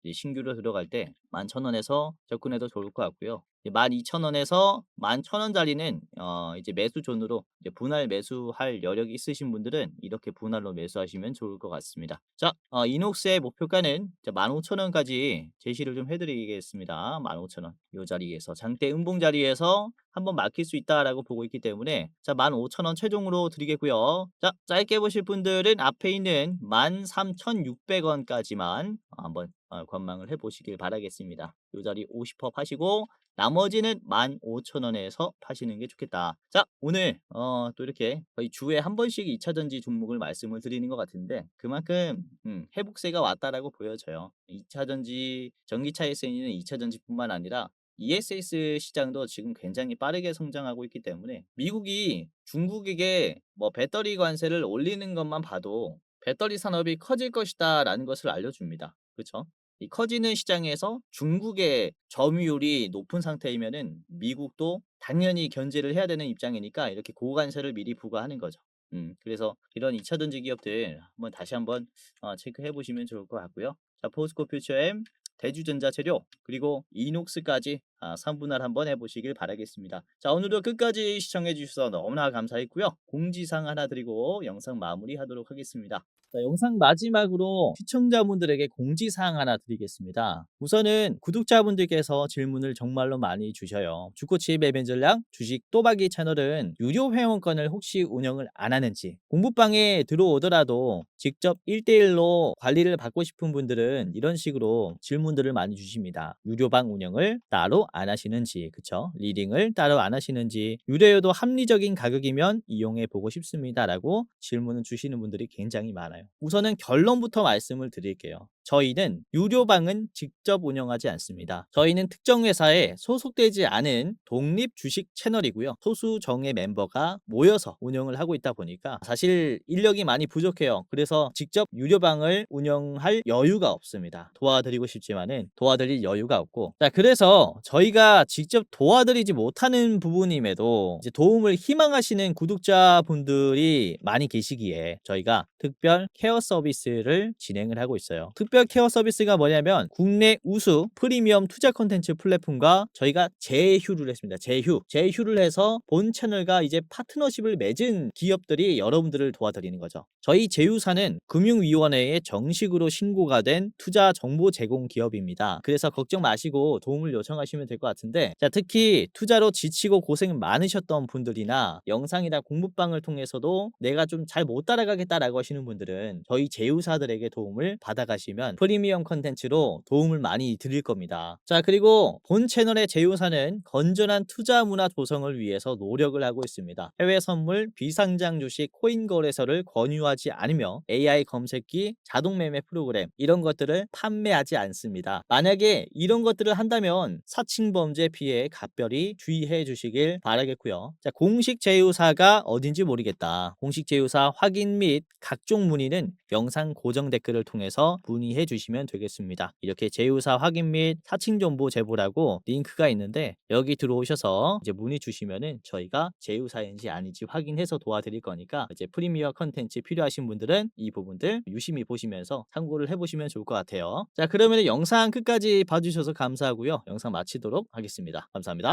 A: 이제 신규로 들어갈 때 11,000원에서 접근해도 좋을 것 같고요. 12,000원에서 11,000원짜리는 이제 매수 존으로 이제 분할 매수할 여력이 있으신 분들은 이렇게 분할로 매수하시면 좋을 것 같습니다. 자, 이녹스의 목표가는 15,000원까지 제시를 좀 해드리겠습니다. 15,000원. 이 자리에서 장대 음봉 자리에서 한번 막힐 수 있다라고 보고 있기 때문에 자 15,000원 최종으로 드리겠고요. 자, 짧게 보실 분들은 앞에 있는 13,600원까지만 한번 관망을 해보시길 바라겠습니다. 이 자리 50% 파시고 나머지는 15,000원에서 파시는 게 좋겠다. 자, 오늘 또 이렇게 거의 주에 한 번씩 2차 전지 종목을 말씀을 드리는 것 같은데 그만큼 회복세가 왔다라고 보여져요. 2차 전지 전기차에 쓰이는 2차 전지뿐만 아니라 ESS 시장도 지금 굉장히 빠르게 성장하고 있기 때문에 미국이 중국에게 뭐 배터리 관세를 올리는 것만 봐도 배터리 산업이 커질 것이다라는 것을 알려줍니다. 그렇죠? 이 커지는 시장에서 중국의 점유율이 높은 상태이면은 미국도 당연히 견제를 해야 되는 입장이니까 이렇게 고관세를 미리 부과하는 거죠. 그래서 이런 2차 전지 기업들 한번 다시 한번 체크해 보시면 좋을 것 같고요. 자, 포스코 퓨처엠, 대주전자 재료 그리고 이녹스까지 3분할 한번 해보시길 바라겠습니다. 자, 오늘도 끝까지 시청해 주셔서 너무나 감사했고요. 공지사항 하나 드리고 영상 마무리하도록 하겠습니다. 자, 영상 마지막으로 시청자분들에게 공지사항 하나 드리겠습니다. 우선은 구독자분들께서 질문을 정말로 많이 주셔요. 주코치 매매 전략 주식 또박이 채널은 유료 회원권을 혹시 운영을 안 하는지, 공부방에 들어오더라도 직접 1대1로 관리를 받고 싶은 분들은 이런 식으로 질문들을 많이 주십니다. 유료방 운영을 따로 안 하시는지, 그쵸? 리딩을 따로 안 하시는지, 유료여도 합리적인 가격이면 이용해 보고 싶습니다 라고 질문을 주시는 분들이 굉장히 많아요. 우선은 결론부터 말씀을 드릴게요. 저희는 유료방은 직접 운영하지 않습니다. 저희는 특정 회사에 소속되지 않은 독립 주식 채널이고요. 소수 정예 멤버가 모여서 운영을 하고 있다 보니까 사실 인력이 많이 부족해요. 그래서 직접 유료방을 운영할 여유가 없습니다. 도와드리고 싶지만은 도와드릴 여유가 없고, 자, 그래서 저희가 직접 도와드리지 못하는 부분임에도 이제 도움을 희망하시는 구독자분들이 많이 계시기에 저희가 특별 케어 서비스를 진행을 하고 있어요. 특별 케어 서비스가 뭐냐면 국내 우수 프리미엄 투자 콘텐츠 플랫폼과 저희가 제휴를 했습니다. 제휴를 해서 본 채널과 이제 파트너십을 맺은 기업들이 여러분들을 도와드리는 거죠. 저희 제휴사는 금융위원회에 정식으로 신고가 된 투자 정보 제공 기업입니다. 그래서 걱정 마시고 도움을 요청하시면 될 것 같은데, 자, 특히 투자로 지치고 고생 많으셨던 분들이나 영상이나 공부방을 통해서도 내가 좀 잘 못 따라가겠다라고 하시는 분들은 저희 제휴사들에게 도움을 받아가시면 프리미엄 컨텐츠로 도움을 많이 드릴 겁니다. 자, 그리고 본 채널의 제휴사는 건전한 투자 문화 조성을 위해서 노력을 하고 있습니다. 해외 선물, 비상장 주식, 코인 거래소를 권유하지 않으며 AI 검색기, 자동 매매 프로그램 이런 것들을 판매하지 않습니다. 만약에 이런 것들을 한다면 사칭 범죄 피해에 각별히 주의해 주시길 바라겠고요. 자, 공식 제휴사가 어딘지 모르겠다. 공식 제휴사 확인 및 각종 문의는 영상 고정 댓글을 통해서 문의해 주시면 되겠습니다. 이렇게 제휴사 확인 및 사칭 정보 제보라고 링크가 있는데 여기 들어오셔서 이제 문의 주시면은 저희가 제휴사인지 아닌지 확인해서 도와드릴 거니까 이제 프리미어 컨텐츠 필요하신 분들은 이 부분들 유심히 보시면서 참고를 해보시면 좋을 것 같아요. 자, 그러면 영상 끝까지 봐주셔서 감사하고요. 영상 마치도록 하겠습니다. 감사합니다.